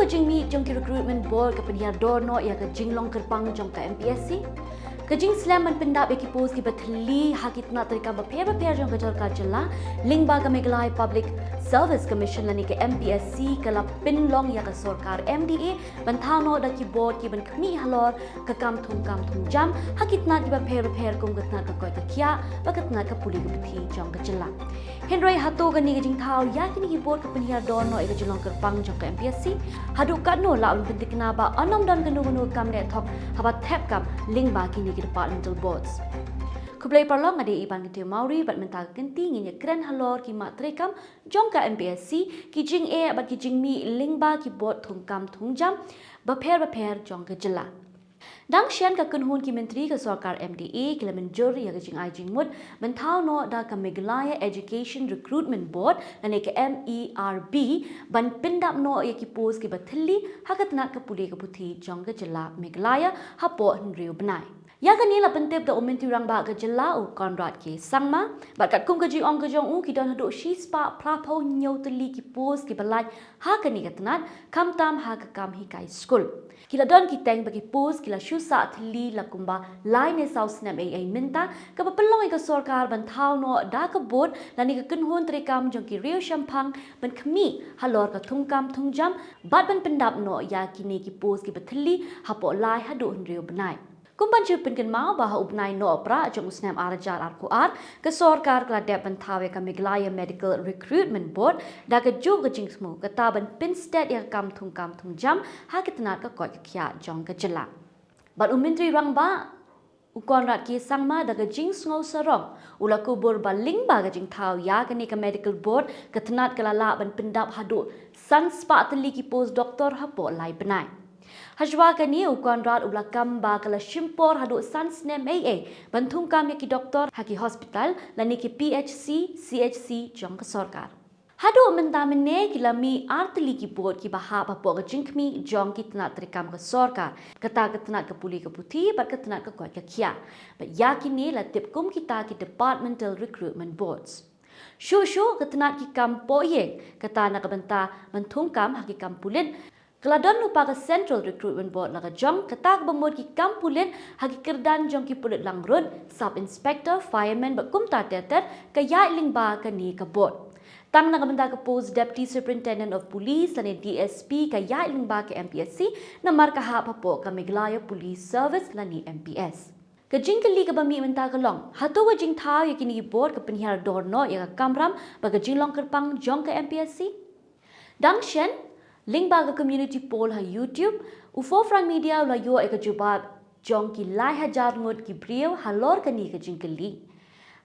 jingmi jong ki recruitment board ke penyiar dorno ya ke jinglong kerpang jong ke MPSC. Ke jingslem man pyndap ya ki pos ki bathli hakit na treikam bapher jong ke jylla lyngba ke Meghalaya Public Service Commission lani ke MPSC ke la pynlong ya ke sorkar MDA ban thaw no da ki board ki ban khmih halor ke kam thungkam jam hakit na ki bapher kum ke na ke koit ke khiah bakat na ke pule ke puthi jong ke jylla. Hynrei Hato ke ni ke jing thaw ya ki ni ki board ke penyiar dorno ya ke jinglong kerpang jong ke MPSC hadu kat no la un pentik na ba anom don genu kam ne thok haba thep kam lyngba ki ni ki departmental boards. Kublai parlong ade iban ke mauri bat mental kenti nginya kren halor ki mat treikam jong ka MPSC ki jing e bat ki jing mi lyngba ki board thungkam jam bapher jong ke jylla. Dang sian ka kunhun ki menteri ke sorkar MDA ki lamen jur ya ke jing ai jing mut mentau no da ka Meghalaya Education Recruitment Board lane ke MERB ban pyndap no ya ki pos ki bathli hakat na ka pule ke puthi jong ke jylla Meghalaya hapo Hynrei benai. Ya kan ni la pentep da omen tirang ba ke jylla u konrad ke sangma bat kat kum ke jing ong ke jong u ki don hadu shi spa prapo nyau teli ki pos ki balai ha kan ni katnat kam tam ha ka kam hi kai school kila don ki teng bagi pos kila shu sa thli la kumba line e south snap ai minta ka pelong ke sorkar ban thaw no da ka board la ni ka kunhun treikam jong ki riu shampang ban khmih halor ka thungkam jam bat ban pyndap no ya ki ni ki pos ki bathli hapo lai hadu Hynrei benai. Kumpan chupin kan mau bahawa upnai no opera jong usnam arajar arkuar ke sorkar keladep bentawe ke Meghalaya Medical Recruitment Board da ke ju ke jingsmu ke taban pinstead ya kam thungkam jam ha ke tenat ke koit ke khiah jong ke jylla. Bat umintri rang ba ukon rat ki sangma da ke jing ngau sarong ula kubur ba lyngba ke jing thaw ya ke ni ke medical board ke tenat ke lala ban pyndap hadu san spa teli ki pos doktor hapo lai benai. Hajwa kani ukon rat ulakam ba kala shimpor hadu sans nem AA bantung kam ki doktor haki hospital lani ki PHC CHC jong ke sorkar. Hadu menta mene kilami artli ki board ki baha bapo ke jingkmi jong ki tenat treikam ke sorkar kata ke tenat ke pule ke puthi bat ke tenat ke koit ke khiah bat yakini la tip kum kita ki departmental recruitment boards. Shu ke tenat ki kam poye kata nak benta mentungkam haki kam pulen Keladon lupa ke Central Recruitment Board laga jong ketak bemod ki kampulen hagi kerdan jong ki pulut langrun sub inspector fireman bakum tateter ke ya lyngba ke ni ke board. Tang naga benda ke post deputy superintendent of police lani DSP ke ya lyngba ke MPSC namar ke ha papo ke Meghalaya Police Service lani MPS. Ke jing ke li ke bami menta ke long Hato ke jing thaw ya kini board ke penyiar dorno ya ke kamram bagi jinglong kerpang jong ke MPSC. Dang shen lyngba ke community poll ha YouTube ufo front media la yo ek jubab jong ki lai hajar ngot ki brio halor ke ni ke jing ke li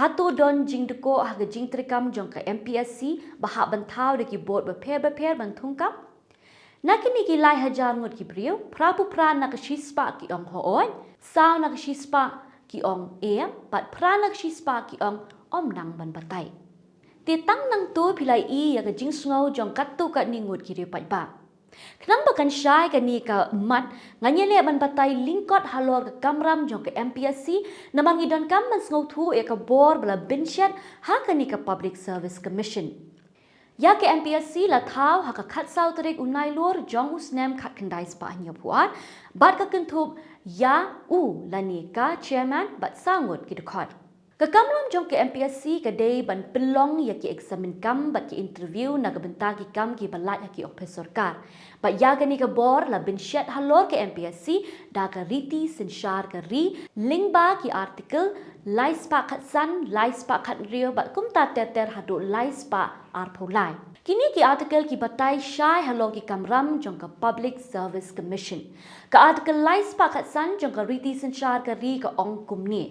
Hato don jing dkoh ha ke jing treikam jong ke MPSC bahak bantau de ki board bapher ban thungkam nakini ki lai hajar ngot ki brio prapu pran nak shispa ki ong hoon saw nak shispa ki ong bat pran nak shispa ki ong om nang ban batai Titang nang tu pilai ya ke jing ngau jong kat tu kat ningut kiri pat ba. Kenang bakan syai ke ni ka mat nganya le ban batai lingkot halor ke kamram jong ke MPSC namang idon kam ban ngau tu ya ke bor bala binshat ha ke ni ke Public Service Commission. Ya ke MPSC la thaw ha ka khat sau terik unai lor jong usnem khat kendai spa nya puat bat ka kentup ya la ni ka chairman bat sangut ki dekhot. Kekamlam jong ke MPSC ke day ban pynlong ya ki examin kam bat ki interview na ke benta ki kam ki balai ya ki office sorkar. Bat ya ke ni ke bor la bin shet halor ke MPSC da ke riti sinshar ke ri lyngba ki artikel lai spa khat san lai spa khat rio bat kum ta teter hadu lai spa arpolai. Kini ki artikel ki batai syai halor ki kamram jong ke Public Service Commission. Ke artikel lai spa khat san jong ke riti sinshar ke ri ke ong kum ni.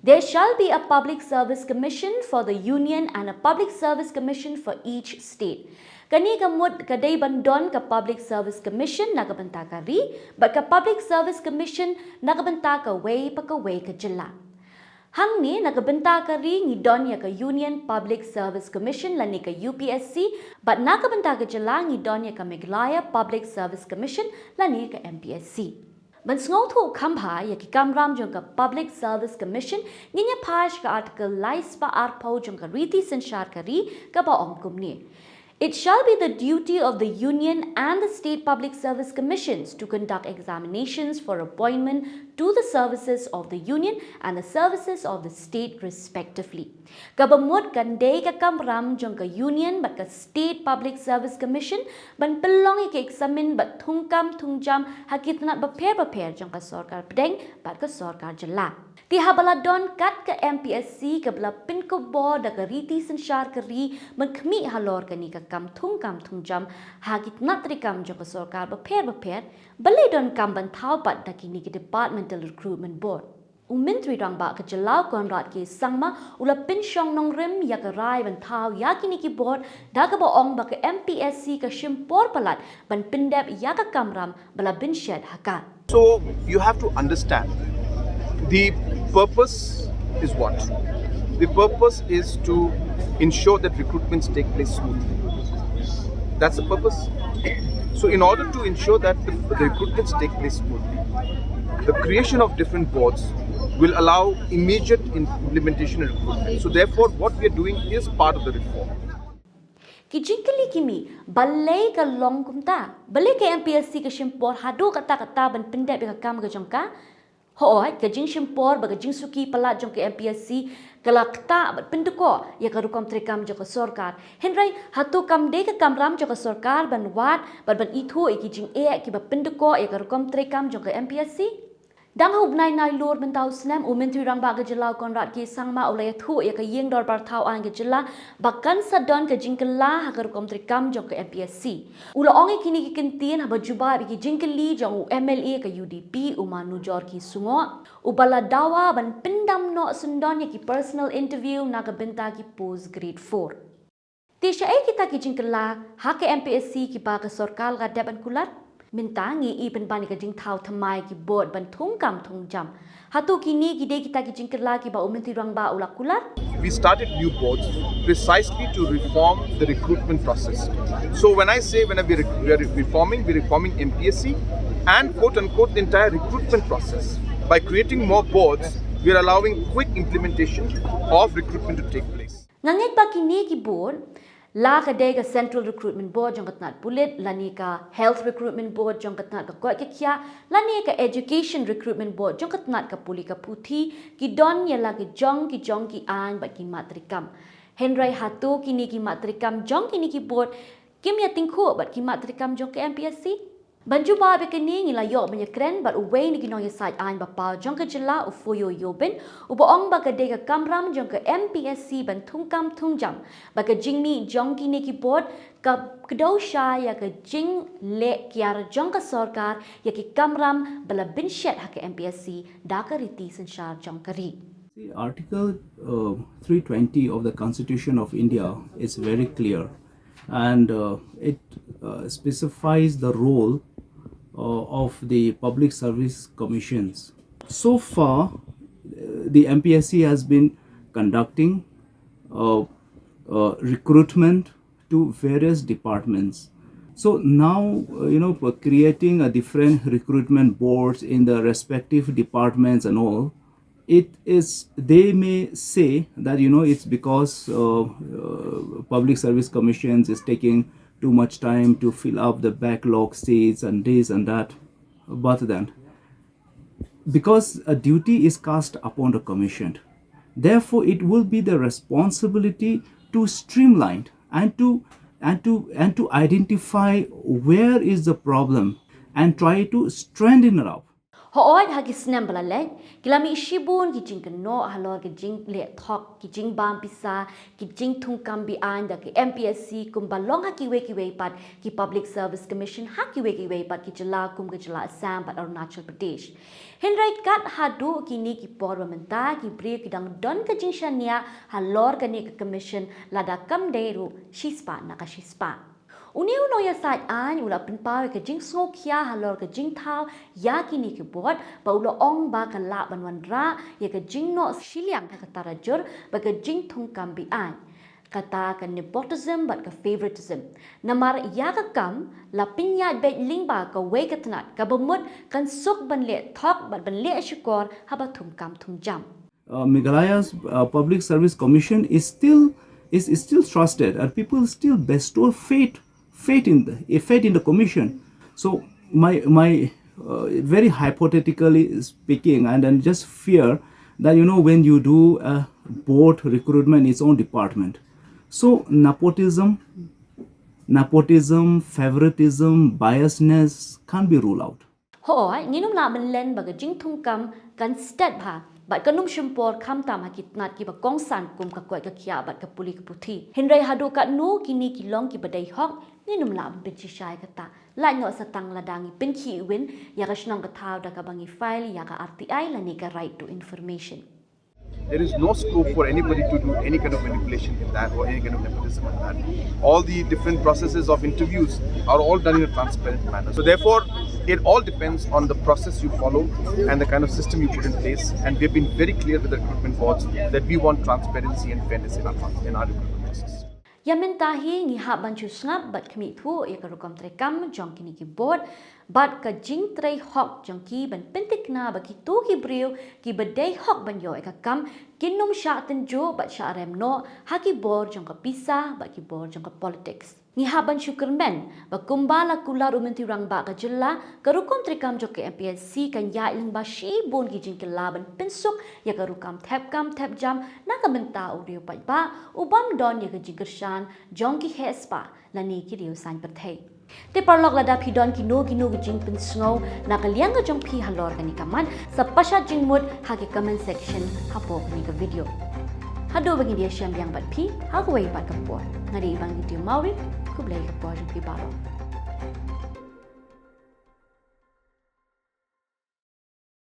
There shall be a Public Service Commission for the Union and a Public Service Commission for each state. Kani kamut kadai bandon ke Public Service Commission nakabenta ka ri, but ke Public Service Commission nakabenta ka way pa ke jylla. Hang ni nakabenta ka ri ngidon ya ke Union Public Service Commission lani ke UPSC, but nakabenta ka jylla ngidon ya ke Meghalaya Public Service Commission lani ke MPSC. Ban ngau thu khamha ya ki kamram jong ka Public Service Commission nginya phash ka article lai spa arpo jong ka riti sanshar ka ri ka ba ong kum ni It shall be the duty of the Union and the State Public Service Commissions to conduct examinations for appointment to the services of the Union and the services of the State respectively. Kabamut kandai ka kamram jong ka Union but ka State Public Service Commission ban pelong ke examine but thungkam thungjam hakitnat bapher jong ka sorkar pedeng but ka sorkar jylla. Tiha baladon kat ke MPSC ke bela pin ko bo da ke riti sensyar keri men khmih halor ke ni ke kam thungjam hagit natrikam jo ke sorkar bapher Balei don kam ban thaw pat da kini ke Departmental Recruitment Board. Menteri rang ba ke Jelau konrat ke sangma ula pin syong nong rem ya ke rai ban thaw ya kini ki board da ke boong ba ke MPSC ke shimpor palat ban pyndap ya ke kamram bala bin shed haka. So you have to understand the purpose is what? The purpose is to ensure that recruitments take place smoothly. That's the purpose. So in order to ensure that the recruitments take place smoothly, the creation of different boards will allow immediate implementation and recruitment. So therefore what we are doing is part of the reform. Ki jingkali kimi balei ka long kumta balei ka MPSC ka shimpor hadu kata ban pyndap ka kam ka jongka hooi ka jing shimpor ba ka jing suki palat jong ka MPSC kala kta bat dkoh ya ka rukom treikam jong ka sorkar Hynrei Hato kam de ka kamram jong ka sorkar ban wat ban ithu ki jing ki ba dkoh ya ka rukom treikam jong ka MPSC Dang hubnai nai lord mentau snem menteri rang ba Jylla konrat ki sangma ulai thu ya ka yeng dor bar thau an Jylla bakan sadon ka jingkela ha ka rukom treikam jong ka MPSC ula ongi kini ki kentin ha bajuba ki jingkeli jong MLA ka UDP umanu jor ki sungo ubala dawa ban pendam no sundon ya ki personal interview na ka benta ki post grade 4 Tisha kita ki jingkela ha ka MPSC ki ba ka sorkal ga deban kulat Mintangi ipen bani ka jing thaw thamai ki board ban thungkam thungjam. Hatu kini gide kita ki jingkerla ki ba menteri rang ba ulak kulat. We started new boards precisely to reform the recruitment process. So when I say we are reforming MPSC and quote unquote the entire recruitment process. By creating more boards, we are allowing quick implementation of recruitment to take place. Nganget ba kini ki board La ka dega Central Recruitment Board jong katnat pulit, lani ka Health Recruitment Board jong katnat ka koit khiah, lani ka Education Recruitment Board jong katnat ka puli ka puthi, ki don yala ki jong ki an bat ki matrikam. Hynrei Hato kini ki matrikam jong kini ki board, kim ya tingko bat ki matrikam jong ka MPSC. Banju ba be kini ngila yok banya kren bat uway ni ginong ya saj an bapau jong ka Jylla u foyo yobin u boong ba ka dega kamram jong ka MPSC ban thungkam thungjam ba ka jingmi jong kini ki board ka kdo sha ya ka jing le kiar jong ka sorkar ya ki kamram bala bin shed ha ka MPSC da ka riti sensyar jong kari. See, Article 320 of the Constitution of India is very clear, and it specifies the role of the Public Service Commissions. So far, the MPSC has been conducting recruitment to various departments. So now, creating a different recruitment boards in the respective departments and all, they may say that, it's because Public Service Commissions is taking too much time to fill up the backlog seats and this and that. But then, because a duty is cast upon the commission, therefore it will be the responsibility to streamline and to identify where is the problem and try to strengthen it up. Hooi hagi snem balalai kilami shibun ki jing no halor ki jing le thok ki jing bam pisa ki jing thungkam bi an da ki MPSC kum balong ha ki we pat ki Public Service Commission ha ki we pat ki Jylla kum ki Jylla Assam pat Arunachal Pradesh Hynrei kat hadu ki ni ki parliamenta ki bre ki dang don ka jing shania halor ka ni ka commission lada kam deru shispa na ka shispa Uniu no ya saj an ula pinpaw ka jing so khiah halor ka jing thaw ya kini ki board ba ula ong ba ka la banwan ra ya ka jing no shiliang ka tarajur ba ka jing thungkam bi an kata ka nepotism but ka favoritism namar ya ka kam la pinya be lyngba ka we ka tnat ka bamut kan sok ban le thok ban le shukor haba thungkam thungjam Meghalaya's Public Service Commission is still is still trusted, and people still bestow faith in the commission. So my very hypothetically speaking, and just fear that when you do a board recruitment in its own department, so nepotism, favoritism, biasness can't be ruled out. Hoi, ninum la man len baga jing thungkam kan stat bha. Bat kanum shimpor kam tam hakit nat ki ba kong san kum ka koit ka khiah bat ka pule ka puthi. Hynrei hado ka no kini ki long ki badai hok ninum la ben chi shai ka ta. Lai ngo satang ladangi pen ki win ya ka shnong ka thaw da ka bangi file ya ka RTI la ni ka right to information. There is no scope for anybody to do any kind of manipulation in that or any kind of nepotism in that. All the different processes of interviews are all done in a transparent manner. So therefore, it all depends on the process you follow and the kind of system you put in place. And we've been very clear with the recruitment boards that we want transparency and fairness in our recruitment process. Yamentahi ngi ha banchu snap bat khmih thu ya ka rukom treikam jong kini ki board bat ka jing trei hok jong ki ban pentik na ba ki tu ki brio ki badai hok ban yo ka kam kinum sha ten jo bat sha rem no ha ki board jong ka pisa ba ki board jong ka politics ngi ha banchu kermen ba kumbala kula rumenti rang ba ka jylla ka rukom treikam jong ka MPSC kan ya lyngba shi bon ki jing kala ban pensuk ya ka rukam thap jam na ka menta audio pa ba ubam don ya ka jigershan jong ki hespa lani ki rio san pathai te parlok lada pidon kino jing pen snow na kaliang ka jong pi halor kani kaman sa pasha jingmut ha ki comment section hapo kani ka video hado bagi dia syam yang bat pi ha ko wai pat ka por ngari bang video mawi ku blai ka por jong pi balo